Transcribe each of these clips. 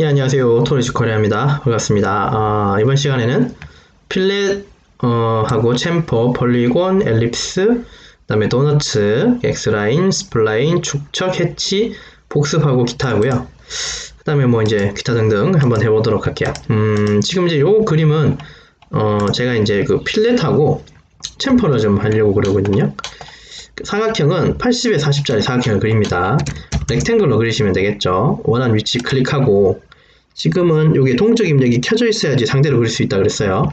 예, 안녕하세요. 토리스 코리아입니다. 반갑습니다. 이번 시간에는 필렛 하고 챔퍼, 폴리곤, 엘립스, 그다음에 도너츠, X라인, 스플라인, 축척, 해치, 복습하고 기타 하고요. 그다음에 뭐 이제 기타 등등 한번 해보도록 할게요. 지금 이제 요 그림은 제가 이제 그 필렛하고 챔퍼를 좀 하려고 그러거든요. 사각형은 80에 40짜리 사각형을 그립니다. 렉탱글로 그리시면 되겠죠. 원하는 위치 클릭하고, 지금은 여기 동적 입력이 켜져 있어야지 상대로 그릴 수 있다 그랬어요.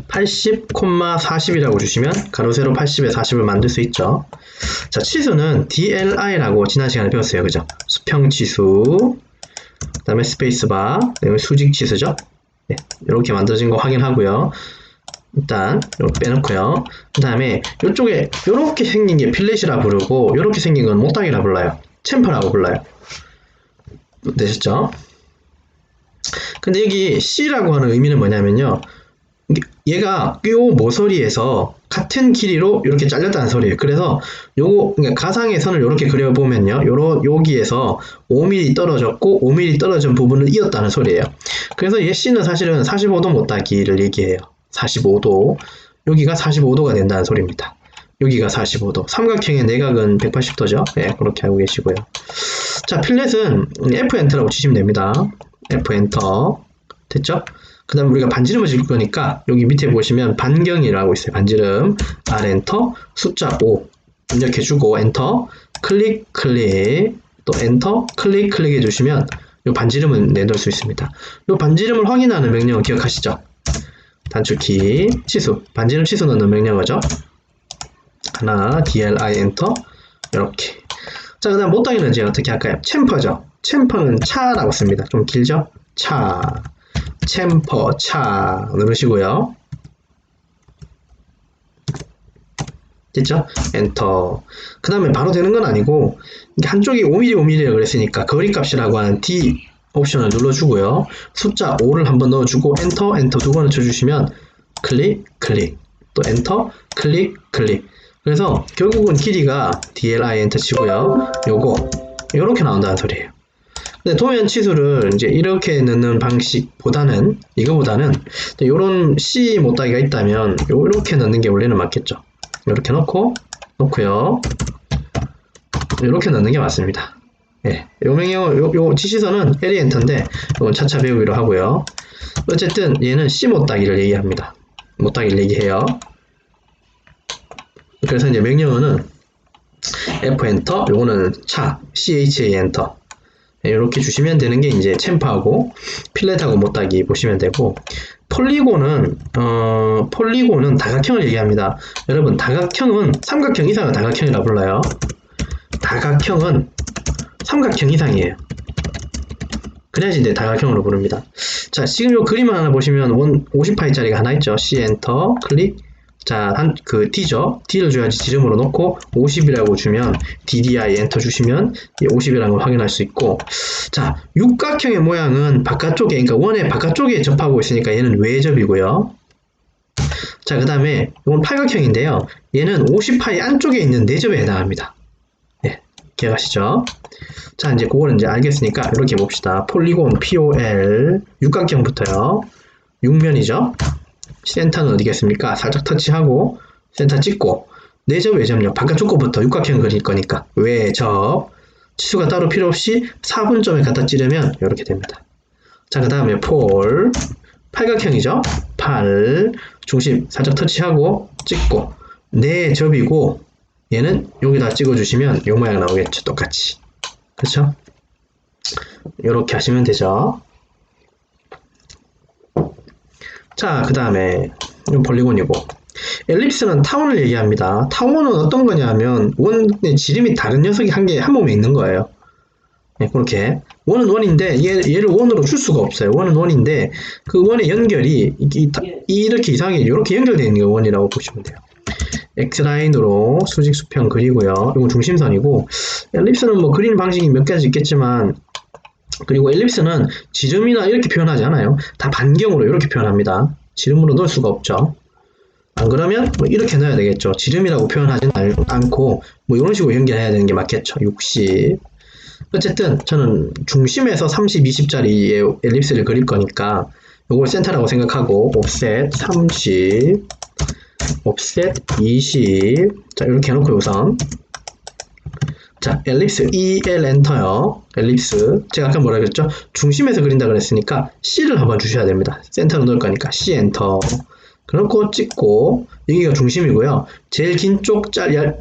80, 40이라고 주시면 가로 세로 80에 40을 만들 수 있죠. 자, 치수는 DLI라고 지난 시간에 배웠어요. 그죠? 수평 치수, 그 다음에 스페이스바, 수직 치수죠. 네, 이렇게 만들어진 거 확인하고요. 일단 이렇게 빼놓고요. 그 다음에 이쪽에 이렇게 생긴 게 필렛이라 부르고, 이렇게 생긴 건 못당이라 불러요. 챔퍼라고 불러요. 되셨죠? 근데 여기 C라고 하는 의미는 뭐냐면요, 얘가 요 모서리에서 같은 길이로 이렇게 잘렸다는 소리예요. 그래서 요거, 그러니까 가상의 선을 이렇게 그려보면요, 여기에서 5mm 떨어졌고 5mm 떨어진 부분을 이었다는 소리예요. 그래서 얘 C는 사실은 45도 못따기를 얘기해요. 45도. 여기가 45도가 된다는 소리입니다. 여기가 45도. 삼각형의 내각은 180도죠. 네, 그렇게 알고 계시고요. 자, 필렛은 F 엔터라고 치시면 됩니다. F 엔터. 됐죠? 그 다음 우리가 반지름을 줄 거니까 여기 밑에 보시면 반경이라고 있어요. 반지름. R 엔터. 숫자 5 입력해주고 엔터. 클릭 또 엔터. 클릭 해주시면 이 반지름을 내놓을 수 있습니다. 이 반지름을 확인하는 명령을 기억하시죠? 단축키 치수, 반지름 치수 넣는 명령어죠. 하나, DLI 엔터. 이렇게. 자, 그 다음 못당이는 이제 어떻게 할까요? 챔퍼죠. 챔퍼는 차라고 씁니다. 좀 길죠? 차. 챔퍼, 차. 누르시고요. 됐죠? 엔터. 그 다음에 바로 되는 건 아니고, 한쪽이 5mm 그랬으니까 거리값이라고 하는 D 옵션을 눌러주고요. 숫자 5를 한번 넣어주고 엔터 두 번을 쳐주시면 클릭 또 엔터 클릭. 그래서 결국은 길이가 DLI 엔터 치고요. 요거 이렇게 나온다는 소리예요. 근데 도면 치수를 이제 이렇게 넣는 방식보다는, 이거보다는 이런 C 못따기가 있다면 이렇게 넣는 게 원래는 맞겠죠. 이렇게 놓고요. 이렇게 넣는 게 맞습니다. 예, 요 명령어, 요 지시서는 L 엔터인데, 이건 차차 배우기로 하고요. 어쨌든 얘는 C 못따기를 얘기합니다. 못따기를 얘기해요. 그래서 이제 명령어는 F 엔터, 요거는 차, CHA 엔터. 이렇게 주시면 되는 게 이제 챔퍼하고 필렛하고 못따기 보시면 되고, 폴리곤은 다각형을 얘기합니다. 여러분, 다각형은 삼각형 이상을 다각형이라 불러요. 다각형은 삼각형 이상이에요. 그래야지 이제 다각형으로 부릅니다. 자, 지금 요 그림 하나 보시면 50파이짜리가 하나 있죠. C 엔터 클릭. 자, 그 D죠. D를 줘야지 지름으로 놓고 50이라고 주면 DDI 엔터 주시면 50이라는 걸 확인할 수 있고, 자, 육각형의 모양은 바깥쪽에, 그러니까 원의 바깥쪽에 접하고 있으니까 얘는 외접이고요. 자, 그 다음에 이건 팔각형인데요. 얘는 50파이 안쪽에 있는 내접에 해당합니다. 네, 기억하시죠? 자, 이제 그거는 이제 알겠으니까 이렇게 봅시다. 폴리곤 POL 육각형부터요. 육면이죠. 센터는 어디겠습니까? 살짝 터치하고 센터 찍고, 내접 외접력 바깥쪽 거부터 육각형 그릴 거니까 외접, 치수가 따로 필요 없이 4분점에 갖다 찌르면 이렇게 됩니다. 자, 그 다음에 폴 팔각형이죠. 팔 중심 살짝 터치하고 찍고, 내접이고 얘는 여기다 찍어주시면 이 모양 나오겠죠. 똑같이. 그렇죠? 이렇게 하시면 되죠. 자, 그 다음에 이건 폴리곤이고, 엘립스는 타원을 얘기합니다. 타원은 어떤 거냐면 원의 지름이 다른 녀석이 한 몸에 있는 거예요. 네, 그렇게 원은 원인데 얘를 원으로 줄 수가 없어요. 원은 원인데 그 원의 연결이 이렇게 이상하게 이렇게 연결되어 있는 게 원이라고 보시면 돼요. X라인으로 수직 수평 그리고요. 이건 중심선이고, 엘립스는 뭐 그리는 방식이 몇 가지 있겠지만, 그리고 엘립스는 지름이나 이렇게 표현하지 않아요. 다 반경으로 이렇게 표현합니다. 지름으로 넣을 수가 없죠. 안 그러면 뭐 이렇게 넣어야 되겠죠. 지름이라고 표현하지 않고 뭐 이런 식으로 연결해야 되는 게 맞겠죠. 60. 어쨌든 저는 중심에서 30, 20짜리의 엘립스를 그릴 거니까 요걸 센터라고 생각하고 옵셋 30, 옵셋 20. 자, 이렇게 해놓고 우선 자, 엘립스 EL 엔터요. 엘립스. 제가 아까 뭐라 그랬죠? 중심에서 그린다 그랬으니까 C를 한번 주셔야 됩니다. 센터로 넣을 거니까 C 엔터. 그렇고 찍고 여기가 중심이고요. 제일 긴 쪽, 짧은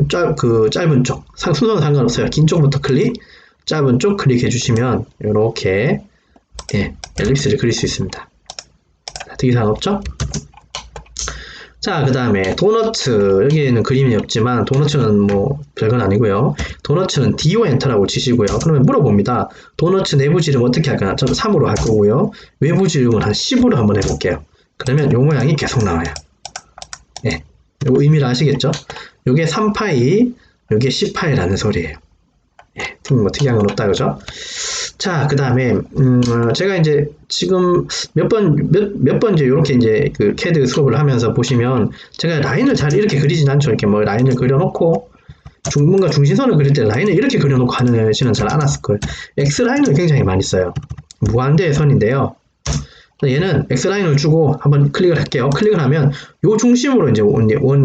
쪽. 순서는 상관없어요. 긴 쪽부터 클릭, 짧은 쪽 클릭해 주시면 이렇게 예, 엘립스를 그릴 수 있습니다. 특이 사항 없죠? 자, 그 다음에 도너츠. 여기에는 그림이 없지만 도너츠는 뭐 별건 아니고요. 도너츠는 DO 엔터라고 치시고요. 그러면 물어봅니다. 도너츠 내부 지름 어떻게 할까요? 저는 3으로 할 거고요. 외부 지름은 한 10으로 한번 해볼게요. 그러면 요 모양이 계속 나와요. 예, 요 의미를 아시겠죠? 요게 3파이, 요게 10파이라는 소리예요. 예, 뭐 특이한 건 없다, 그죠? 자, 그 다음에, 제가 이제 지금 몇 번 이제 요렇게 이제 그 CAD 수업을 하면서 보시면 제가 라인을 잘 이렇게 그리진 않죠. 이렇게 뭐 라인을 그려놓고, 뭔가 중심선을 그릴 때 라인을 이렇게 그려놓고 하시는 잘 안 왔을 거예요. X라인을 굉장히 많이 써요. 무한대의 선인데요. 얘는 X라인을 주고 한번 클릭을 할게요. 클릭을 하면 요 중심으로 이제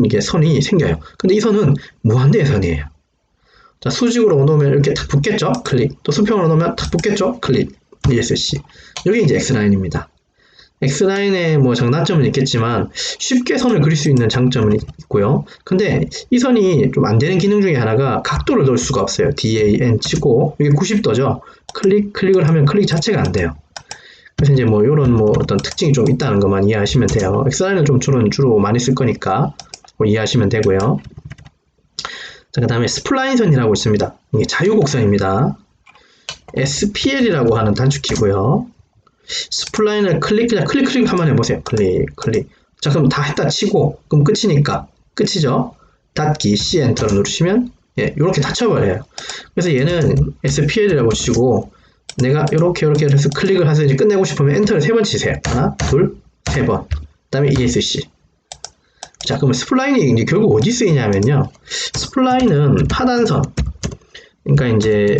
이게 선이 생겨요. 근데 이 선은 무한대의 선이에요. 자, 수직으로 놓으면 이렇게 탁 붙겠죠? 클릭. 또 수평으로 놓으면 탁 붙겠죠? 클릭. ESC. 여기 이제 X라인입니다. X라인에 뭐 장단점은 있겠지만 쉽게 선을 그릴 수 있는 장점은 있고요. 근데 이 선이 좀 안 되는 기능 중에 하나가 각도를 넣을 수가 없어요. DAN 치고 여기 90도죠? 클릭을 하면 클릭 자체가 안 돼요. 그래서 이제 뭐 이런 뭐 어떤 특징이 좀 있다는 것만 이해하시면 돼요. X라인은 좀 주로 많이 쓸 거니까 뭐 이해하시면 되고요. 자, 그 다음에 스플라인 선이라고 있습니다. 이게 자유곡선입니다. SPL이라고 하는 단축키고요. 스플라인을 그냥 클릭 한번 해보세요. 클릭. 자, 그럼 다 했다 치고, 그럼 끝이니까, 끝이죠? 닫기, C 엔터를 누르시면, 예, 요렇게 닫혀버려요. 그래서 얘는 SPL이라고 치고, 내가 요렇게 해서 클릭을 해서 이제 끝내고 싶으면 엔터를 3번 치세요. 하나, 둘, 3번. 그 다음에 ESC. 자, 그러면 스플라인이 이제 결국 어디 쓰이냐면요. 스플라인은 하단선. 그러니까 이제,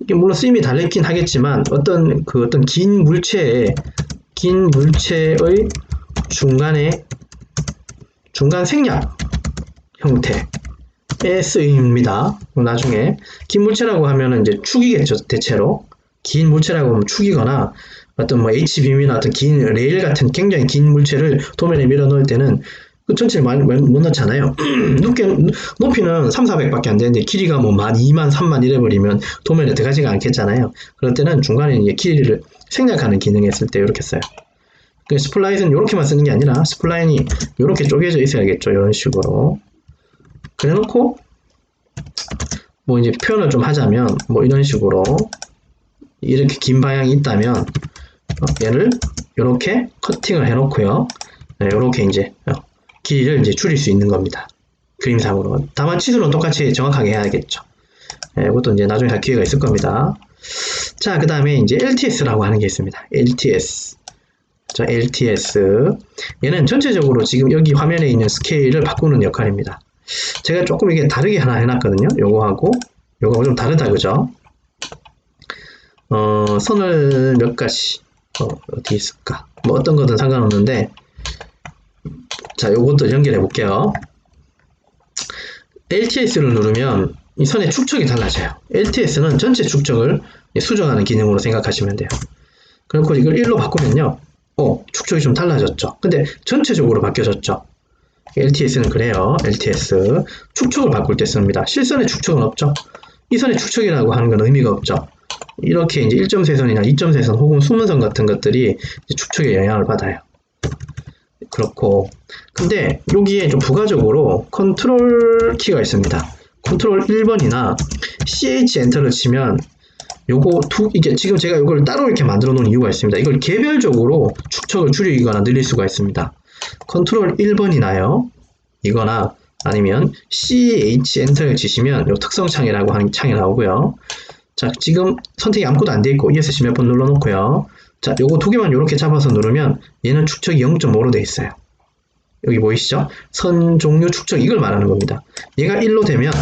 이게 물론 쓰임이 달렸긴 하겠지만, 어떤 긴 물체의 중간 생략 형태에 쓰입니다. 나중에, 긴 물체라고 하면은 이제 축이겠죠, 대체로. 긴 물체라고 하면 축이거나, 어떤 뭐 H빔이나 어떤 긴 레일 같은 굉장히 긴 물체를 도면에 밀어 넣을 때는 그 전체를 많이 못 넣잖아요. 높이는 3, 400밖에 안 되는데 길이가 뭐 1만, 2만, 3만 이래버리면 도면에 들어가지가 않겠잖아요. 그럴 때는 중간에 이제 길이를 생략하는 기능이 있을 때 이렇게 써요. 스플라인은 이렇게만 쓰는 게 아니라 스플라인이 이렇게 쪼개져 있어야겠죠. 이런 식으로. 그래 놓고 뭐 이제 표현을 좀 하자면 뭐 이런 식으로 이렇게 긴 방향이 있다면 얘를 이렇게 커팅을 해 놓고요. 이렇게 이제 길이를 이제 줄일 수 있는 겁니다. 그림상으로. 다만 치수는 똑같이 정확하게 해야겠죠. 이것도 이제 나중에 할 기회가 있을 겁니다. 자, 그 다음에 이제 LTS라고 하는 게 있습니다. LTS. 자, LTS. 얘는 전체적으로 지금 여기 화면에 있는 스케일을 바꾸는 역할입니다. 제가 조금 이게 다르게 하나 해놨거든요. 요거하고 좀 다르다, 그죠? 선을 몇 가지, 어디 있을까? 뭐 어떤 거든 상관없는데, 자, 요것도 연결해 볼게요. LTS를 누르면 이 선의 축척이 달라져요. LTS는 전체 축척을 수정하는 기능으로 생각하시면 돼요. 그리고 이걸 1로 바꾸면요. 축척이 좀 달라졌죠. 근데 전체적으로 바뀌어졌죠. LTS는 그래요. LTS. 축척을 바꿀 때 씁니다. 실선의 축척은 없죠. 이 선의 축척이라고 하는 건 의미가 없죠. 이렇게 이제 1.3선이나 2.3선 혹은 숨은선 같은 것들이 축척에 영향을 받아요. 그렇고, 근데 여기에 좀 부가적으로 컨트롤 키가 있습니다. 컨트롤 1번이나 CH 엔터를 치면 이게 지금 제가 이걸 따로 이렇게 만들어 놓은 이유가 있습니다. 이걸 개별적으로 축척을 줄이거나 늘릴 수가 있습니다. 컨트롤 1번이나요. 이거나 아니면 CH 엔터를 치시면 이 특성 창이라고 하는 창이 나오고요. 자, 지금 선택이 아무것도 안 돼 있고 ESC 몇 번 눌러 놓고요. 자, 요거 두 개만 이렇게 잡아서 누르면 얘는 축척이 0.5로 돼 있어요. 여기 보이시죠? 선 종류 축척 이걸 말하는 겁니다. 얘가 1로 되면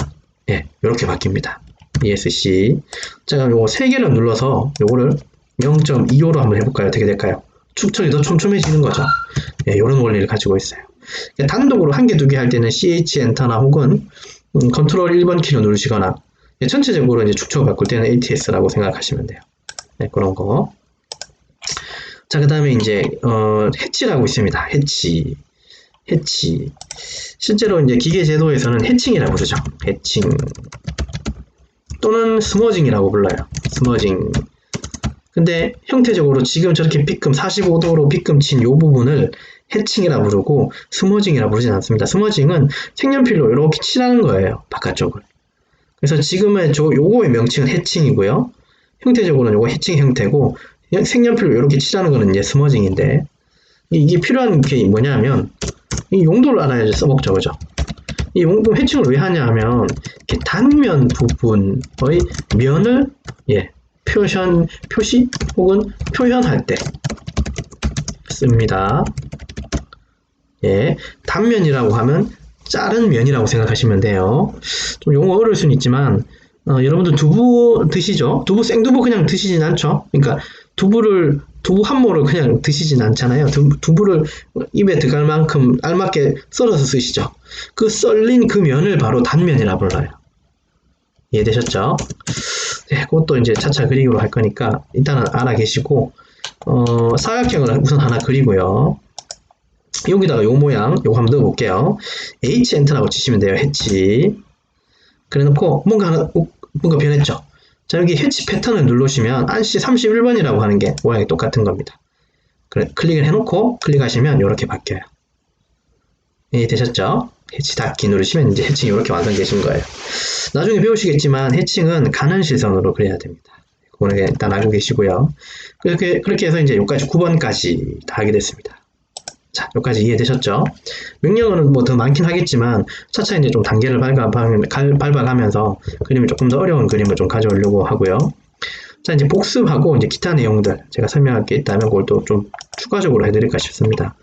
예, 이렇게 바뀝니다. ESC. 자, 그럼 요거 3개를 눌러서 요거를 0.25로 한번 해볼까요? 어떻게 될까요? 축척이 더 촘촘해지는 거죠. 예, 이런 원리를 가지고 있어요. 단독으로 한 개, 두 개 할 때는 CH 엔터나 혹은 컨트롤 1번 키를 누르시거나 전체적으로 이제 축척을 바꿀 때는 ATS라고 생각하시면 돼요. 네, 그런 거. 자, 그 다음에 이제 해치라고 있습니다. 해치. 실제로 이제 기계 제도에서는 해칭이라고 부르죠. 해칭. 또는 스머징이라고 불러요. 스머징. 근데 형태적으로 지금 저렇게 삐끔 45도로 삐끔 친 이 부분을 해칭이라 부르고 스머징이라 부르진 않습니다. 스머징은 색연필로 이렇게 칠하는 거예요. 바깥쪽을. 그래서 지금의 요거의 명칭은 해칭이고요. 형태적으로는 요거 해칭 형태고 색연필로 이렇게 칠하는 거는 이제 스머징인데 이게 필요한 게 뭐냐면 이 용도를 알아야지 써먹죠. 그죠? 이 용도 해칭을 왜 하냐 하면 이렇게 단면 부분의 면을 표시 혹은 표현할 때 씁니다. 예, 단면이라고 하면 자른 면이라고 생각하시면 돼요. 좀 용어 어려울 수는 있지만 여러분들 두부 드시죠? 생두부 그냥 드시진 않죠? 그러니까 두부 한 모를 그냥 드시진 않잖아요. 두부를 입에 들어갈 만큼 알맞게 썰어서 쓰시죠. 그 썰린 그 면을 바로 단면이라 불러요. 이해되셨죠? 네, 그것도 이제 차차 그리기로 할 거니까 일단은 알아 계시고 사각형을 우선 하나 그리고요. 여기다가 요 모양 요거 한번 넣어볼게요. H 엔터라고 치시면 돼요. 해치. 그래놓고 뭔가 변했죠. 자, 여기 해치 패턴을 누르시면 안시 31번이라고 하는 게 모양이 똑같은 겁니다. 그래, 클릭을 해놓고 클릭하시면 이렇게 바뀌어요. 예, 되셨죠? 해치 닫기 누르시면 이제 해칭이 이렇게 완성되신 거예요. 나중에 배우시겠지만 해칭은 가는 시선으로 그려야 됩니다. 그거는 일단 알고 계시고요. 그렇게 해서 이제 여기까지 9번까지 다 하게 됐습니다. 자, 여기까지 이해되셨죠? 명령어는 뭐 더 많긴 하겠지만 차차 이제 좀 단계를 밟아가면서 그림을 조금 더 어려운 그림을 좀 가져오려고 하고요. 자, 이제 복습하고 이제 기타 내용들 제가 설명할 게 있다면 그걸 또 좀 추가적으로 해드릴까 싶습니다.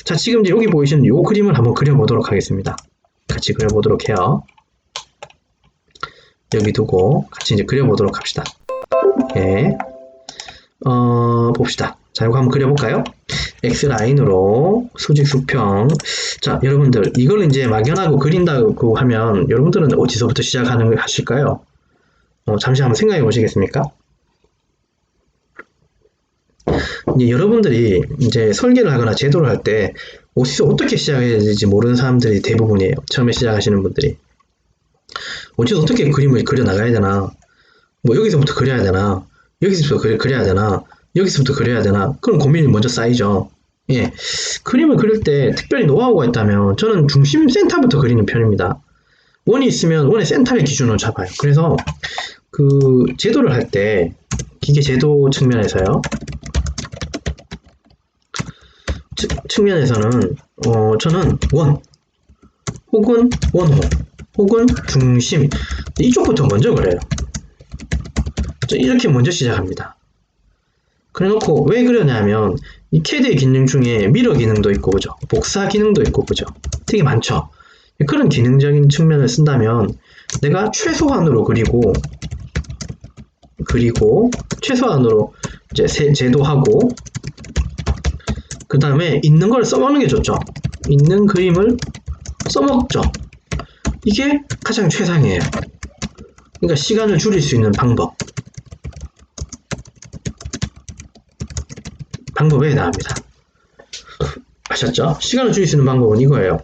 자, 지금 이제 여기 보이시는 이 그림을 한번 그려보도록 하겠습니다. 같이 그려보도록 해요. 여기 두고 같이 이제 그려보도록 합시다. 예. 봅시다. 자, 이거 한번 그려볼까요? X라인으로 수직 수평. 자, 여러분들 이걸 이제 막연하고 그린다고 하면 여러분들은 어디서부터 하실까요? 잠시 한번 생각해 보시겠습니까? 이제 여러분들이 이제 설계를 하거나 제도를 할 때 어디서 어떻게 시작해야 될지 모르는 사람들이 대부분이에요. 처음에 시작하시는 분들이. 어떻게 그림을 그려 나가야 되나? 뭐 여기서부터 그려야 되나? 여기서부터 그려야 되나? 여기서부터 그려야 되나? 그런 고민이 먼저 쌓이죠. 예. 그림을 그릴 때 특별히 노하우가 있다면 저는 중심 센터부터 그리는 편입니다. 원이 있으면 원의 센터를 기준으로 잡아요. 그래서 그 제도를 할 때 기계 제도 측면에서요. 측면에서는 저는 원 혹은 원호 혹은 중심 이쪽부터 먼저 그려요. 이렇게 먼저 시작합니다. 그래놓고 왜 그러냐면 이 CAD의 기능 중에 미러 기능도 있고 그죠? 복사 기능도 있고 그죠? 되게 많죠? 그런 기능적인 측면을 쓴다면 내가 최소한으로 그리고 최소한으로 이제 제도하고 그 다음에 있는 걸 써먹는 게 좋죠. 있는 그림을 써먹죠. 이게 가장 최상이에요. 그러니까 시간을 줄일 수 있는 방법에 해당합니다. 아셨죠? 시간을 줄일 수 있는 방법은 이거예요.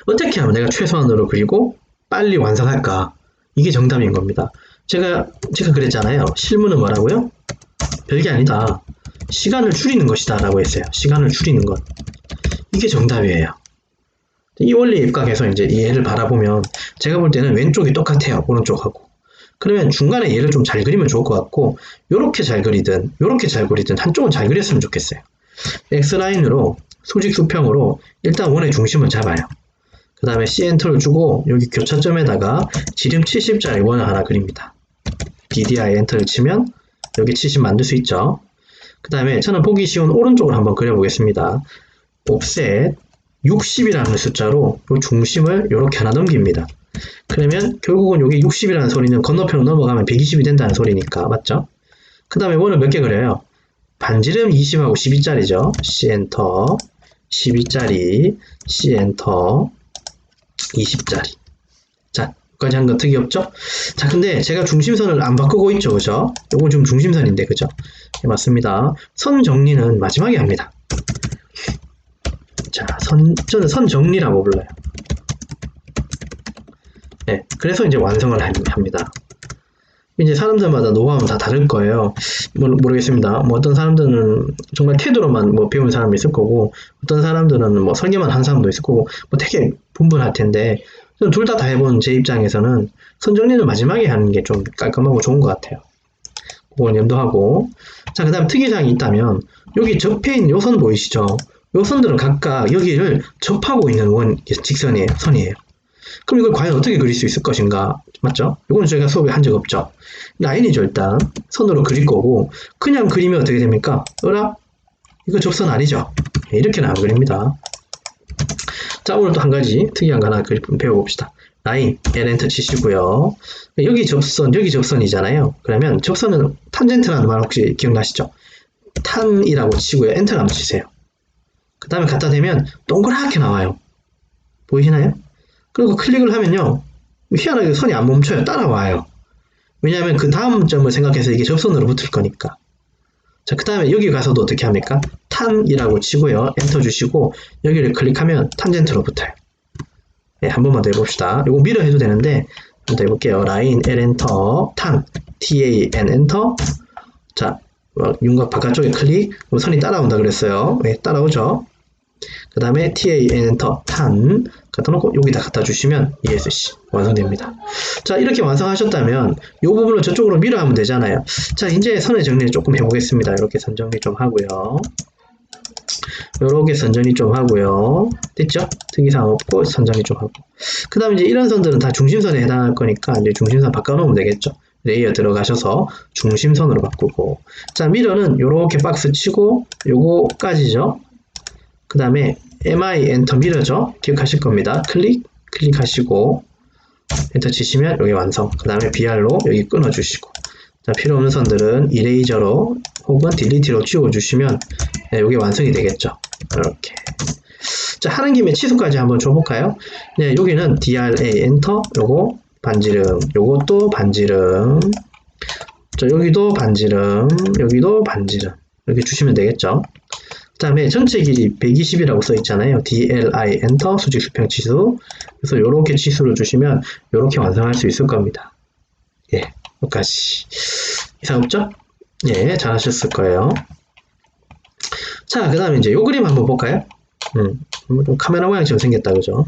어떻게 하면 내가 최소한으로 그리고 빨리 완성할까? 이게 정답인 겁니다. 제가 그랬잖아요. 실무는 뭐라고요? 별게 아니다. 시간을 줄이는 것이다 라고 했어요. 시간을 줄이는 것. 이게 정답이에요. 이 원리에 입각해서 이제 이 얘를 바라보면 제가 볼 때는 왼쪽이 똑같아요. 오른쪽하고. 그러면 중간에 얘를 좀 잘 그리면 좋을 것 같고 요렇게 잘 그리든 요렇게 잘 그리든 한쪽은 잘 그렸으면 좋겠어요. X라인으로 수직 수평으로 일단 원의 중심을 잡아요. 그 다음에 C 엔터를 주고 여기 교차점에다가 지름 70짜리 원을 하나 그립니다. BDI 엔터를 치면 여기 70 만들 수 있죠. 그 다음에 저는 보기 쉬운 오른쪽을 한번 그려보겠습니다. 옵셋 60이라는 숫자로 이 중심을 이렇게 하나 넘깁니다. 그러면 결국은 여기 60이라는 소리는 건너편으로 넘어가면 120이 된다는 소리니까 맞죠? 그 다음에 원을 몇 개 그려요? 반지름 20하고 12짜리죠. C 엔터 12짜리 C 엔터 20짜리. 자, 여기까지 한 거 특이 없죠? 자, 근데 제가 중심선을 안 바꾸고 있죠, 그죠? 요건 지금 중심선인데, 그죠? 네, 맞습니다. 선 정리는 마지막에 합니다. 자, 저는 선 정리라고 불러요. 네, 그래서 이제 완성을 합니다. 이제 사람들마다 노하우는 다 다를 거예요. 모르겠습니다. 뭐 어떤 사람들은 정말 태도로만 뭐 배운 사람이 있을 거고, 어떤 사람들은 뭐 설계만 한 사람도 있을 거고, 뭐 되게 분분할 텐데, 저는 둘 다 해본 제 입장에서는 선정리는 마지막에 하는 게 좀 깔끔하고 좋은 것 같아요. 그건 염두하고. 자, 그 다음 특이사항이 있다면, 여기 접해 있는 요 선 보이시죠? 요 선들은 각각 여기를 접하고 있는 직선이에요. 선이에요. 그럼 이걸 과연 어떻게 그릴 수 있을 것인가? 맞죠? 이건 저희가 수업에 한 적 없죠. 라인이죠, 일단. 선으로 그릴 거고, 그냥 그리면 어떻게 됩니까? 어라? 이거 접선 아니죠? 이렇게는 안 그립니다. 자, 오늘 또 한 가지 특이한 거 하나 배워봅시다. 라인, L 엔터 치시고요. 여기 접선, 여기 접선이잖아요. 그러면 접선은 탄젠트라는 말 혹시 기억나시죠? 탄이라고 치고요. 엔터를 한번 치세요. 그 다음에 갖다 대면 동그랗게 나와요. 보이시나요? 그리고 클릭을 하면요. 희한하게 선이 안 멈춰요. 따라와요. 왜냐하면 그 다음 점을 생각해서 이게 접선으로 붙을 거니까. 자, 그 다음에 여기 가서도 어떻게 합니까? 탄이라고 치고요. 엔터 주시고 여기를 클릭하면 탄젠트로 붙어요. 네, 한 번만 더 해봅시다. 이거 밀어 해도 되는데 한번 더 해볼게요. 라인 L 엔터 탄 TAN 엔터. 자, 윤곽 바깥쪽에 클릭. 그럼 선이 따라온다 그랬어요. 네, 따라오죠. 그 다음에 TAN 엔터 탄 갖다 놓고 여기다 갖다 주시면 ESC 완성됩니다. 자, 이렇게 완성하셨다면 이 부분을 저쪽으로 밀어하면 되잖아요. 자, 이제 선의 정리를 조금 해보겠습니다. 이렇게 선 정리 좀 하고요. 이렇게 선 정리 좀 하고요. 됐죠? 특이사항 없고 선 정리 좀 하고. 그 다음에 이제 이런 선들은 다 중심선에 해당할 거니까 이제 중심선 바꿔놓으면 되겠죠. 레이어 들어가셔서 중심선으로 바꾸고. 자, 미러는 이렇게 박스 치고 요거까지죠. 그 다음에 MI 엔터 미러죠. 기억하실 겁니다. 클릭하시고 엔터 치시면 여기 완성. 그 다음에 BR로 여기 끊어주시고. 자, 필요 없는 선들은 이레이저로 혹은 딜리트로 지워주시면 네, 이게 완성이 되겠죠. 이렇게. 자, 하는 김에 치수까지 한번 줘볼까요? 네, 여기는 DRA 엔터, 요거 반지름, 요것도 반지름, 자, 여기도 반지름, 여기도 반지름 이렇게 주시면 되겠죠. 그 다음에 전체 길이 120이라고 써 있잖아요. DLI 엔터 수직 수평 치수. 그래서 이렇게 치수를 주시면 이렇게 완성할 수 있을 겁니다. 예, 여기까지. 이상 없죠? 예, 잘하셨을 거예요. 자, 그 다음에 이제 요 그림 한번 볼까요? 좀 카메라 모양처럼 생겼다, 그죠?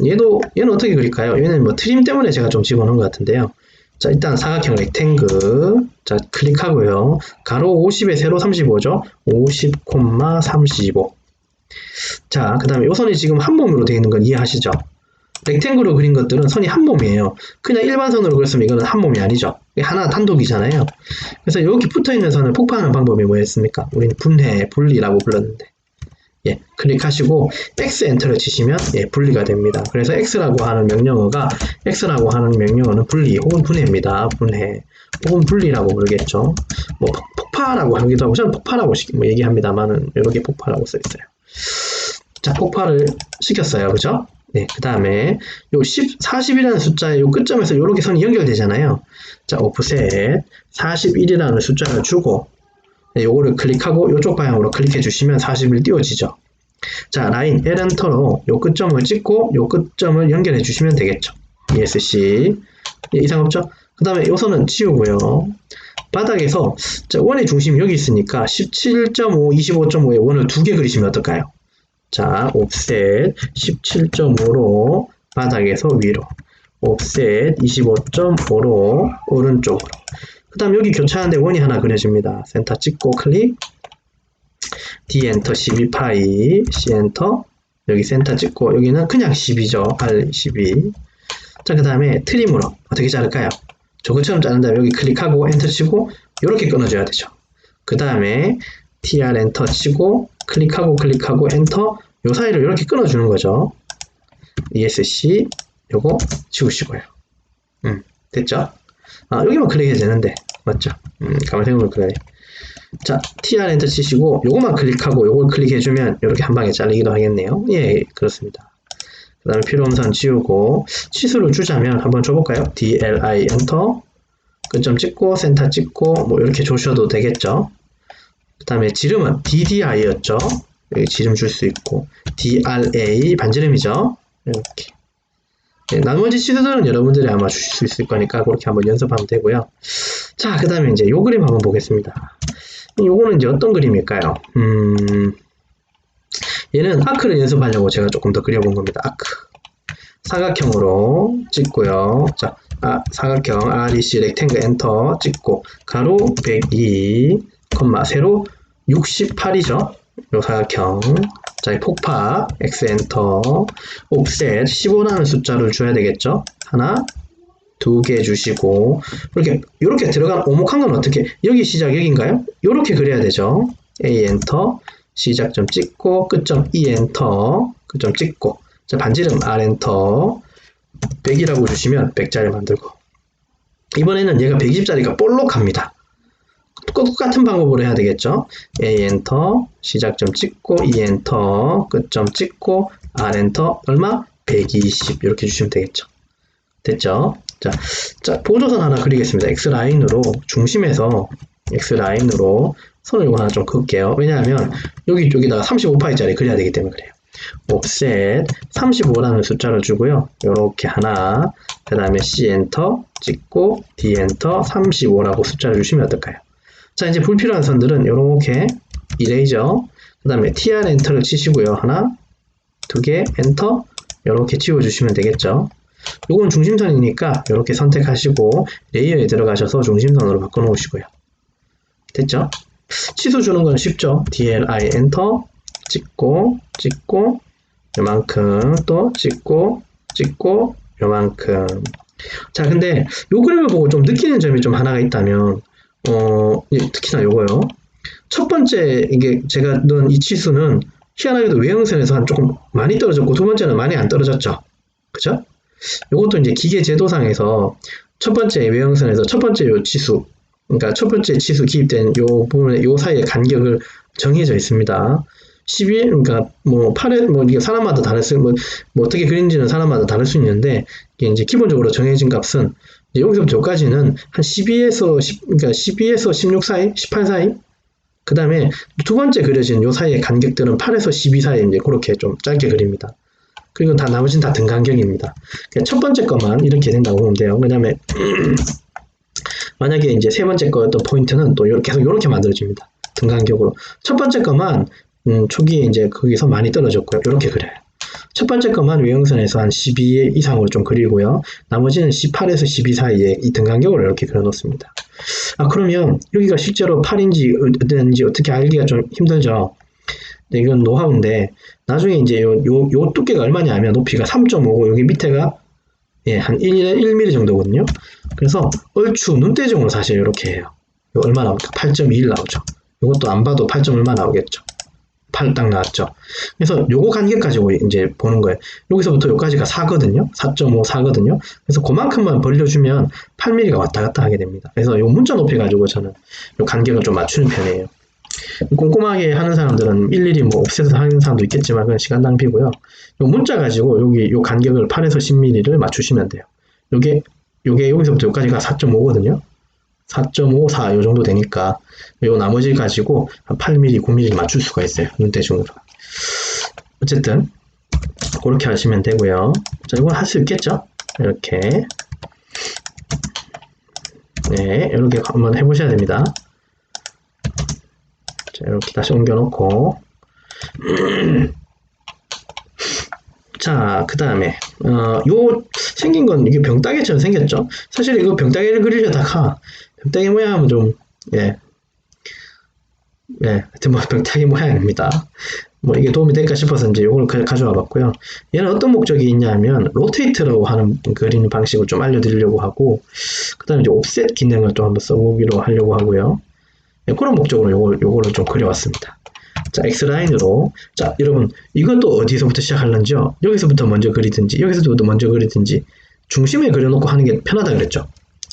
얘는 어떻게 그릴까요? 얘는 뭐 트림 때문에 제가 좀 집어넣은 것 같은데요. 자, 일단 사각형 렉탱글. 자, 클릭하고요. 가로 50에 세로 35죠? 50,35. 자, 그 다음에 요 선이 지금 한 몸으로 되어 있는 건 이해하시죠? 렉탱글로 그린 것들은 선이 한 몸이에요. 그냥 일반 선으로 그렸으면 이거는 한 몸이 아니죠. 하나 단독이잖아요. 그래서 여기 붙어 있는 선을 폭파하는 방법이 뭐였습니까? 우리는 분해, 분리라고 불렀는데. 예, 클릭하시고 X 엔터를 치시면 예, 분리가 됩니다. 그래서 X라고 하는 명령어는 분리 혹은 분해입니다. 분해 혹은 분리라고 부르겠죠. 뭐 폭파라고 하기도 하고 저는 폭파라고 얘기합니다만은 이렇게 폭파라고 써 있어요. 자, 폭파를 시켰어요. 그죠? 네, 그 다음에 요 40이라는 숫자의 요 끝점에서 이렇게 선이 연결되잖아요. 자, 오프셋 41이라는 숫자를 주고 네, 요거를 클릭하고 요쪽 방향으로 클릭해 주시면 41 띄워지죠. 자, 라인 L 엔터로 요 끝점을 찍고 요 끝점을 연결해 주시면 되겠죠. ESC. 예, 이상 없죠? 그 다음에 요 선은 지우고요. 바닥에서 자, 원의 중심이 여기 있으니까 17.5, 25.5의 원을 두 개 그리시면 어떨까요? 자, 옵셋 17.5로 바닥에서 위로, 옵셋 25.5로 오른쪽으로. 그 다음 여기 교차하는데 원이 하나 그려집니다. 센터 찍고 클릭, D 엔터 12파이, C 엔터, 여기 센터 찍고 여기는 그냥 12죠. R 12. 자, 그 다음에 트림으로 어떻게 자를까요? 저것처럼 자른 다음에 여기 클릭하고 엔터 치고 이렇게 끊어줘야 되죠. 그 다음에 TR 엔터 치고 클릭하고 엔터 요 사이를 이렇게 끊어주는 거죠. ESC 요거 지우시고요. 됐죠? 여기만 클릭해도 되는데, 맞죠? 가만히 생각해보면 그래. 자, TR 엔터 치시고, 요거만 클릭하고, 요걸 클릭해주면, 이렇게 한 방에 잘리기도 하겠네요. 예, 그렇습니다. 그 다음에 필요 없는 선 지우고, 치수를 주자면, 한번 줘볼까요? DLI 엔터, 끝점 찍고, 센터 찍고, 뭐, 이렇게 줘셔도 되겠죠? 그 다음에 지름은 DDI였죠? 여기 지름 줄 수 있고, DRA, 반지름이죠? 이렇게. 네, 나머지 치수들은 여러분들이 아마 주실 수 있을 거니까 그렇게 한번 연습하면 되고요. 자, 그 다음에 이제 요 그림 한번 보겠습니다. 요거는 이제 어떤 그림일까요? 얘는 아크를 연습하려고 제가 조금 더 그려본 겁니다. 아크. 사각형으로 찍고요. 자, 사각형 REC 렉탱글 엔터 찍고 가로 102, 세로 68이죠. 요 사각형. 자, 폭파 X 엔터, 옵셋 15라는 숫자를 줘야 되겠죠. 하나, 두 개 주시고 이렇게 들어간 오목한 건 어떻게? 여기 시작 여기인가요? 이렇게 그려야 되죠. A 엔터, 시작점 찍고 끝점 E 엔터, 끝점 찍고. 자, 반지름 R 엔터 100이라고 주시면 100짜리 만들고. 이번에는 얘가 120짜리가 볼록합니다. 똑같은 방법으로 해야 되겠죠. A 엔터, 시작점 찍고 E 엔터, 끝점 찍고 R 엔터 얼마? 120 이렇게 주시면 되겠죠. 됐죠? 자, 보조선 하나 그리겠습니다. X라인으로 중심에서 X라인으로 선을 이거 하나 좀 그을게요. 왜냐하면 여기다가 35파이짜리 그려야 되기 때문에 그래요. 옵셋 35라는 숫자를 주고요. 이렇게 하나, 그 다음에 C 엔터 찍고 D 엔터 35라고 숫자를 주시면 어떨까요? 자, 이제 불필요한 선들은 이렇게 이레이저, 그 다음에 TR 엔터를 치시고요. 하나, 두 개, 엔터, 이렇게 지워주시면 되겠죠. 요건 중심선이니까 이렇게 선택하시고 레이어에 들어가셔서 중심선으로 바꿔놓으시고요. 됐죠? 치수 주는 건 쉽죠. DLI 엔터, 찍고, 요만큼, 또 찍고, 요만큼. 자, 근데 요 그림을 보고 좀 느끼는 점이 좀 하나가 있다면, 특히나 요거요. 첫 번째, 이게 제가 넣은 이 치수는 희한하게도 외형선에서 한 조금 많이 떨어졌고, 두 번째는 많이 안 떨어졌죠. 그죠? 요것도 이제 기계 제도상에서 첫 번째 외형선에서 첫 번째 요 치수, 그러니까 첫 번째 치수 기입된 요 부분에 요 사이의 간격을 정해져 있습니다. 12, 그러니까 뭐 8에 뭐 이게 사람마다 다를 수, 뭐 어떻게 그린지는 사람마다 다를 수 있는데 이게 이제 기본적으로 정해진 값은 이제 여기서부터 여기까지는 한 12에서 16 사이, 18 사이. 그 다음에 두 번째 그려진 요 사이의 간격들은 8에서 12 사이 이제 그렇게 좀 짧게 그립니다. 그리고 나머지는 다 등간격입니다. 첫 번째 것만 이렇게 된다고 보면 돼요. 그 다음에 만약에 이제 세 번째 거였던 포인트는 또 계속 이렇게 만들어집니다. 등간격으로. 첫 번째 것만 초기에 이제 거기서 많이 떨어졌고요. 이렇게 그려요. 첫 번째 것만 외형선에서 한 12 이상으로 좀 그리고요. 나머지는 18에서 12 사이에 이 등간격을 이렇게 그려 놓습니다. 그러면 여기가 실제로 8인지 어떻게 알기가 좀 힘들죠. 네, 이건 노하우인데 나중에 이제 요 두께가 얼마냐면 높이가 3.5고 여기 밑에가 한 1mm 정도거든요. 그래서 얼추 눈대중으로 사실 이렇게 해요. 이거 얼마 나올까? 8.21 나오죠. 이것도 안 봐도 8. 얼마 나오겠죠. 8 딱 나왔죠. 그래서 요거 간격 가지고 이제 보는 거예요. 여기서부터 여기까지가 4거든요. 4.5, 4거든요. 그래서 그만큼만 벌려주면 8mm가 왔다 갔다 하게 됩니다. 그래서 요 문자 높이 가지고 저는 요 간격을 좀 맞추는 편이에요. 꼼꼼하게 하는 사람들은 일일이 뭐 옵셋을 하는 사람도 있겠지만 그건 시간 낭비고요. 요 문자 가지고 여기 요 간격을 8에서 10mm를 맞추시면 돼요. 요게 여기서부터 여기까지가 4.5거든요. 4.5, 4 요 정도 되니까 요 나머지 가지고 한 8mm, 9mm 맞출 수가 있어요. 눈대중으로. 어쨌든 그렇게 하시면 되고요. 자, 이건 할 수 있겠죠? 이렇게 이렇게 한번 해보셔야 됩니다. 자, 이렇게 다시 옮겨놓고 자, 그 다음에 요 생긴 건 이게 병따개처럼 생겼죠? 사실 이거 병따개를 그리려다가 병따개 모양은 좀 하여튼 뭐 병따개 모양입니다. 뭐 이게 도움이 될까 싶어서 이제 이걸 가져와 봤고요. 얘는 어떤 목적이 있냐면 로테이트라고 하는 그리는 방식을 좀 알려드리려고 하고 그 다음에 이제 옵셋 기능을 또 한번 써보기로 하려고 하고요. 그런 목적으로 요거를 좀 그려왔습니다. 자, X라인으로. 자, 여러분, 이것도 어디서부터 시작할런지요? 여기서부터 먼저 그리든지, 여기서부터 먼저 그리든지, 중심에 그려놓고 하는 게 편하다 그랬죠?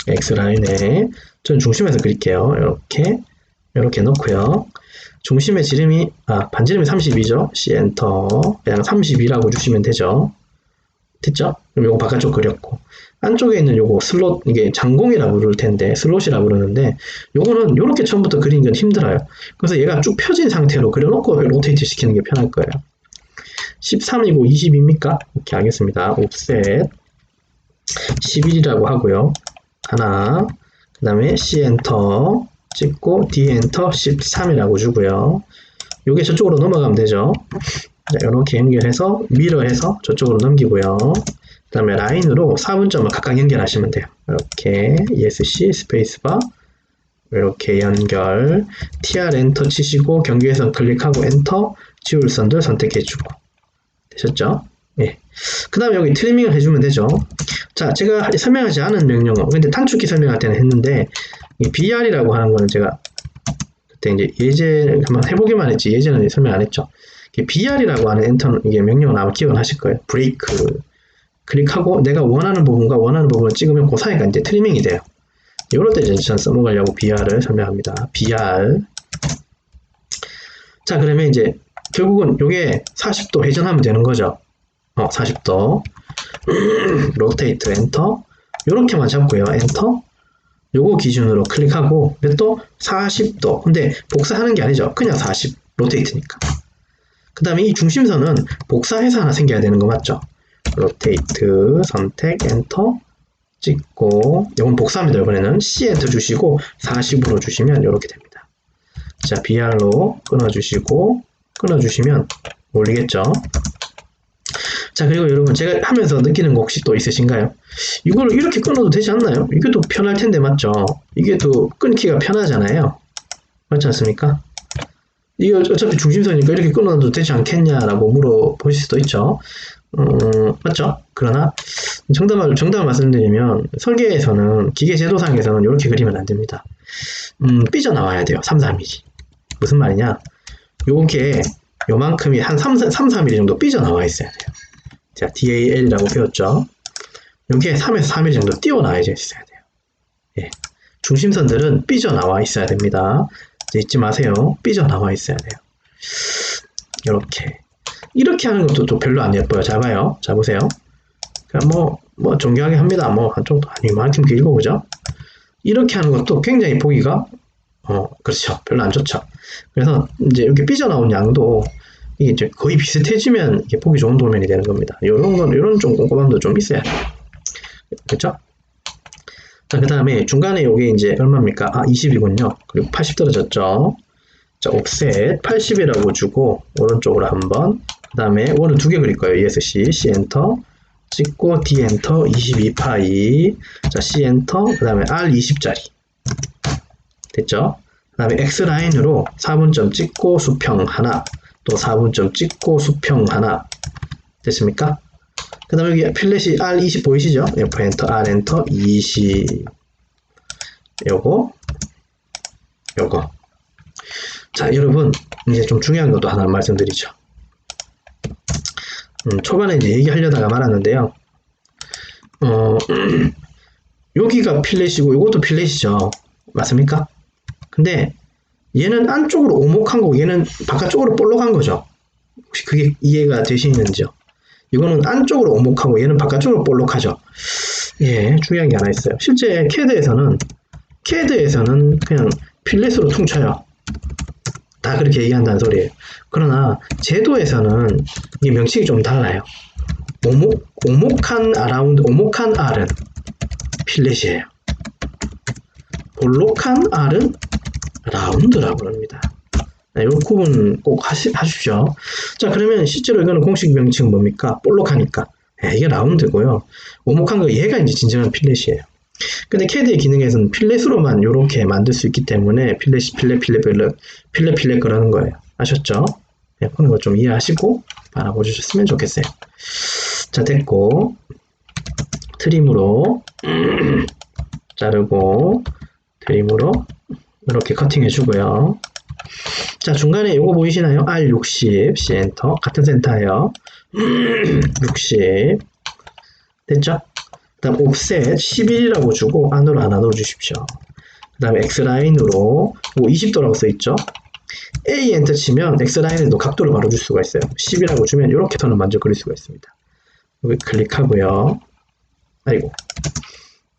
X라인에. 저는 중심에서 그릴게요. 이렇게 넣고요. 중심의 지름이, 반지름이 32죠? C 엔터. 그냥 32라고 주시면 되죠. 됐죠? 그럼 요거 바깥쪽 그렸고. 안쪽에 있는 요거 슬롯, 이게 장공이라고 부를 텐데, 슬롯이라고 부르는데, 요거는 요렇게 처음부터 그리는 건 힘들어요. 그래서 얘가 쭉 펴진 상태로 그려놓고 로테이트 시키는 게 편할 거예요. 13이고 20입니까? 이렇게 하겠습니다. 옵셋 11이라고 하고요. 하나, 그 다음에 C 엔터 찍고 D 엔터 13이라고 주고요. 요게 저쪽으로 넘어가면 되죠. 자, 이렇게 연결해서 미러해서 저쪽으로 넘기고요. 그 다음에 라인으로 4분점을 각각 연결하시면 돼요. 이렇게 ESC 스페이스바 이렇게 연결, TR 엔터 치시고 경계선 클릭하고 엔터, 지울 선들 선택해주고. 되셨죠? 예. 그 다음에 여기 트리밍을 해주면 되죠. 자, 제가 설명하지 않은 명령어, 근데 단축키 설명할 때는 했는데, 이 BR이라고 하는 거는 제가 그때 이제 예제 한번 해보기만 했지, 예제는 설명 안 했죠. BR이라고 하는 엔터, 이게 명령어는 아마 기억을 하실 거예요. 브레이크. 클릭하고 내가 원하는 부분과 원하는 부분을 찍으면 그 사이가 이제 트리밍이 돼요. 이럴 때 이제 전 써먹으려고 BR을 설명합니다. BR. 자, 그러면 이제 결국은 요게 40도 회전하면 되는 거죠. 40도. 로테이트 엔터. 요렇게만 잡고요. 엔터. 요거 기준으로 클릭하고 몇 도? 40도. 근데 복사하는 게 아니죠. 그냥 40. 로테이트니까. 그 다음에 이 중심선은 복사해서 하나 생겨야 되는 거 맞죠? 로테이트 선택 엔터 찍고 이건 복사합니다. 이번에는 C 엔터 주시고 40으로 주시면 이렇게 됩니다. 자, BR로 끊어주시면 올리겠죠. 자, 그리고 여러분 제가 하면서 느끼는 거 혹시 또 있으신가요? 이걸 이렇게 끊어도 되지 않나요? 이게 더 편할 텐데 맞죠? 이게 또 끊기가 편하잖아요. 맞지 않습니까? 이게 어차피 중심선이니까 이렇게 끊어도 되지 않겠냐라고 물어보실 수도 있죠. 맞죠? 그러나 정답을 말씀드리면 설계에서는 기계 제도상에서는 이렇게 그리면 안 됩니다. 삐져나와야 돼요. 3, 4mm. 무슨 말이냐? 요게 요만큼이 한 3, 4mm 정도 삐져나와 있어야 돼요. 자, DAL이라고 배웠죠? 요게 3에서 4mm 정도 띄어나와 있어야 돼요. 예. 중심선들은 삐져나와 있어야 됩니다. 잊지 마세요. 삐져나와 있어야 돼요. 이렇게 하는 것도 또 별로 안 예뻐요. 잘 봐요. 자, 보세요. 그러니까 뭐 존경하게 합니다. 한좀 이만큼 길고, 그죠? 이렇게 하는 것도 굉장히 보기가, 그렇죠. 별로 안 좋죠. 그래서 이제 이렇게 삐져나온 양도 이게 이제 거의 비슷해지면 이게 보기 좋은 도면이 되는 겁니다. 요런 좀 꼼꼼함도 좀 있어야 돼요. 그렇죠? 자, 그 다음에 중간에 요게 이제 얼마입니까? 20이군요. 그리고 80 떨어졌죠? 자, 옵셋 80이라고 주고, 오른쪽으로 한번, 그 다음에 원을 2개 그릴 거예요. ESC, C 엔터, 찍고, D 엔터, 22파이, 자, C 엔터, 그 다음에 R 20짜리. 됐죠? 그 다음에 X라인으로 4분점 찍고, 수평 하나, 또 4분점 찍고, 수평 하나. 됐습니까? 그 다음에 여기 필렛이 R20 보이시죠? F 엔터, R 엔터, 20. 요거. 자, 여러분, 이제 좀 중요한 것도 하나 말씀드리죠. 초반에 이제 얘기하려다가 말았는데요. 여기가 필렛이고, 이것도 필렛이죠. 맞습니까? 근데, 얘는 안쪽으로 오목한 거고, 얘는 바깥쪽으로 볼록한 거죠. 혹시 그게 이해가 되시는지요? 이거는 안쪽으로 오목하고, 얘는 바깥쪽으로 볼록하죠. 예, 중요한 게 하나 있어요. 실제 CAD에서는 그냥 필렛으로 퉁쳐요. 다 그렇게 얘기한다는 소리예요. 그러나 제도에서는 이 명칭이 좀 달라요. 오목한 R은 필렛이에요. 볼록한 R은 라운드라고 합니다. 이 구분 꼭 하십시오. 자, 그러면 실제로 이거는 공식 명칭은 뭡니까? 볼록하니까. 이게 라운드고요. 오목한 거 얘가 이제 진정한 필렛이에요. 근데 CAD의 기능에서는 필렛으로만 이렇게 만들 수 있기 때문에 필렛 그러는 거예요. 아셨죠? 네, 그런 거 좀 이해하시고 바라봐 주셨으면 좋겠어요. 자, 됐고 트림으로 자르고 트림으로 이렇게 커팅해 주고요. 자, 중간에 요거 보이시나요? R60, C 엔터. 같은 센터예요. 60. 됐죠? 그 다음 옵셋 11이라고 주고 안으로 하나 넣어주십시오. 그 다음에 X라인으로 20도라고 써있죠? A 엔터 치면 X라인에도 각도를 바로 줄 수가 있어요. 10이라고 주면 이렇게 선을 먼저 그릴 수가 있습니다. 여기 클릭하고요. 아이고.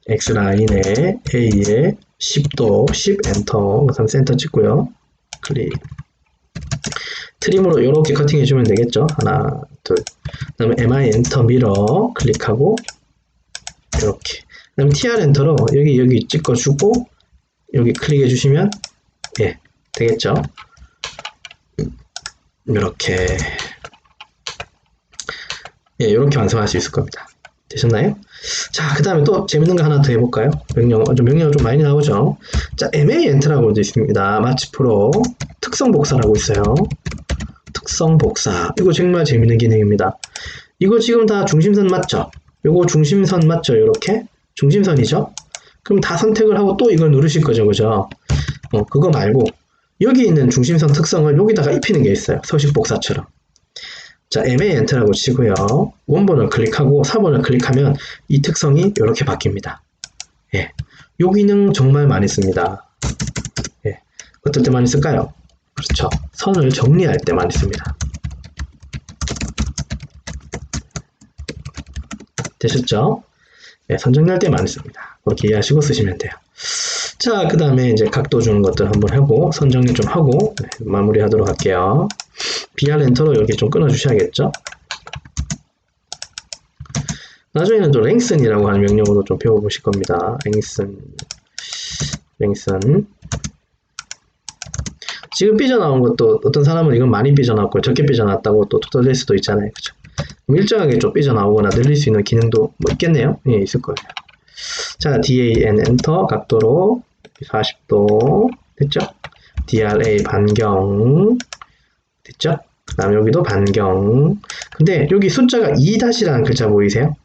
X라인에 A에 10도 10 엔터. 그 다음 센터 찍고요. 클릭. 트림으로 이렇게 커팅해 주면 되겠죠. 하나, 둘. 그 다음에 MI 엔터 밀어 클릭하고 이렇게. 그 다음에 TR 엔터로 여기 찍어주고 여기 클릭해 주시면 예 되겠죠. 이렇게 예 이렇게 완성할 수 있을 겁니다. 되셨나요? 자, 그 다음에 또 재밌는 거 하나 더 해볼까요? 명령어 좀 많이 나오죠. 자, MA 엔터라고 되어 있습니다. 마치 프로 특성 복사라고 있어요. 특성 복사. 이거 정말 재밌는 기능입니다. 이거 지금 다 중심선 맞죠? 요거 중심선 맞죠? 이렇게 중심선이죠? 그럼 다 선택을 하고 또 이걸 누르실 거죠, 그죠? 그거 말고 여기 있는 중심선 특성을 여기다가 입히는 게 있어요. 서식 복사처럼. 자, MA 엔터라고 치고요. 원본을 클릭하고 4번을 클릭하면 이 특성이 이렇게 바뀝니다. 예, 요 기능 정말 많이 씁니다. 예, 어떨 때 많이 쓸까요? 그렇죠. 선을 정리할 때 많이 씁니다. 되셨죠? 네, 선 정리할 때 많이 씁니다. 그렇게 이해하시고 쓰시면 돼요. 자, 그 다음에 이제 각도 주는 것들 한번 하고, 선 정리 좀 하고, 네, 마무리 하도록 할게요. BR 엔터로 이렇게 좀 끊어 주셔야겠죠? 나중에는 또 랭슨이라고 하는 명령으로 좀 배워보실 겁니다. 랭슨. 지금 삐져나온 것도 어떤 사람은 이건 많이 삐져나왔고 적게 삐져나왔다고 또 토달릴 수도 있잖아요. 그쵸? 그럼 일정하게 좀 삐져나오거나 늘릴 수 있는 기능도 뭐 있겠네요. 예, 있을 거예요. 자, DAN 엔터 각도로 40도 됐죠? DRA 반경 됐죠? 그 다음에 여기도 반경. 근데 여기 숫자가 2-라는 글자 보이세요?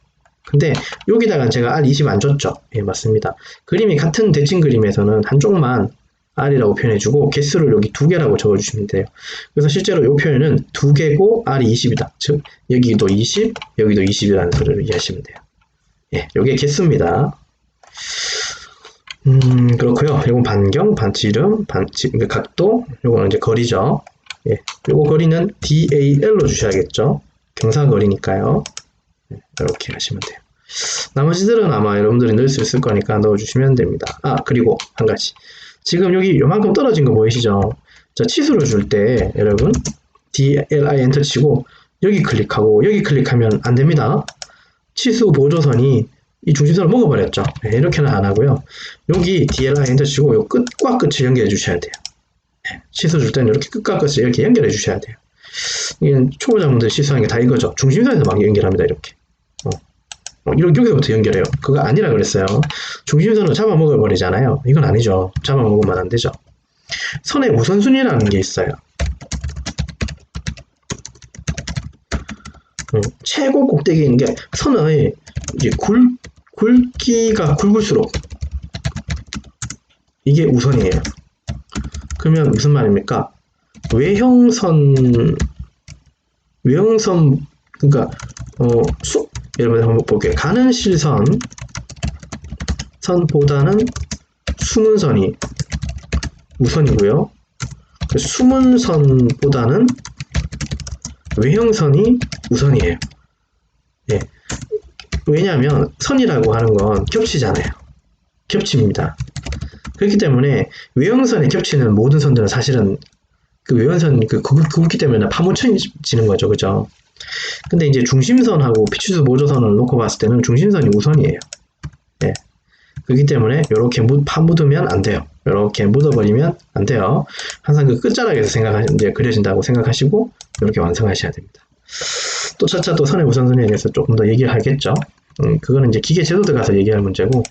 근데 여기다가 제가 R20 안 줬죠? 예, 맞습니다. 그림이 같은 대칭 그림에서는 한쪽만 R이라고 표현해주고 개수를 여기 2개라고 적어주시면 돼요. 그래서 실제로 이 표현은 2개고 R이 20이다. 즉 여기도 20, 여기도 20이라는 소리를 이해하시면 돼요. 예, 요게 개수입니다. 그렇고요. 이건 반경, 반지름, 각도, 요거는 이제 거리죠. 예, 요거 거리는 DAL로 주셔야겠죠. 경사거리니까요. 이렇게 하시면 돼요. 나머지들은 아마 여러분들이 넣을 수 있을 거니까 넣어주시면 됩니다. 아, 그리고 한 가지. 지금 여기 요만큼 떨어진 거 보이시죠? 자, 치수를 줄 때 여러분 DLI 엔터 치고 여기 클릭하고 여기 클릭하면 안 됩니다. 치수 보조선이 이 중심선을 먹어버렸죠. 네, 이렇게는 안 하고요. 여기 DLI 엔터 치고 요 끝과 끝을 연결해 주셔야 돼요. 네, 치수 줄 때는 이렇게 끝과 끝을 이렇게 연결해 주셔야 돼요. 이건 초보자분들 실수하는 게 다 이거죠. 중심선에서 막 연결합니다. 이렇게. 여기서부터 연결해요. 그거 아니라 그랬어요. 중심선을 잡아먹어 버리잖아요. 이건 아니죠. 잡아먹으면 안 되죠. 선의 우선순위라는 게 있어요. 최고 꼭대기인 게 선의 이제 굵기가 굵을수록 이게 우선이에요. 그러면 무슨 말입니까? 외형선 그러니까 여러분 한번 볼게요. 가는 선보다는 숨은 선이 우선이고요. 숨은 선보다는 외형선이 우선이에요. 예. 왜냐하면 선이라고 하는 건 겹치잖아요. 겹칩니다. 그렇기 때문에 외형선에 겹치는 모든 선들은 사실은 그 외형선 굵기 때문에 파묻혀지는 거죠. 그죠? 근데 이제 중심선하고 피치수 보조선을 놓고 봤을 때는 중심선이 우선이에요. 예. 그렇기 때문에 이렇게 파묻으면 안 돼요. 이렇게 묻어버리면 안 돼요. 항상 그 끝자락에서 이제 그려진다고 생각하시고 이렇게 완성하셔야 됩니다. 또 차차 또 선의 우선순위에 대해서 조금 더 얘기를 하겠죠. 그거는 이제 기계 제도 들어가서 얘기할 문제고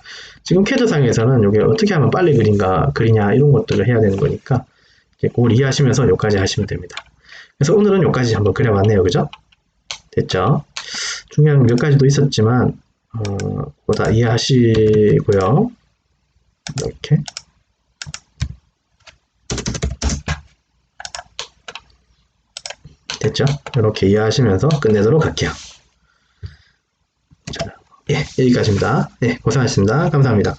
지금 캐드상에서는 이게 어떻게 하면 빨리 그리냐 이런 것들을 해야 되는 거니까 그걸 이해하시면서 여기까지 하시면 됩니다. 그래서 오늘은 여기까지 한번 그려봤네요. 그죠? 됐죠? 중요한 몇 가지도 있었지만 그거 다 이해하시고요. 이렇게 됐죠? 이렇게 이해하시면서 끝내도록 할게요. 자, 예, 여기까지입니다. 예, 고생하셨습니다. 감사합니다.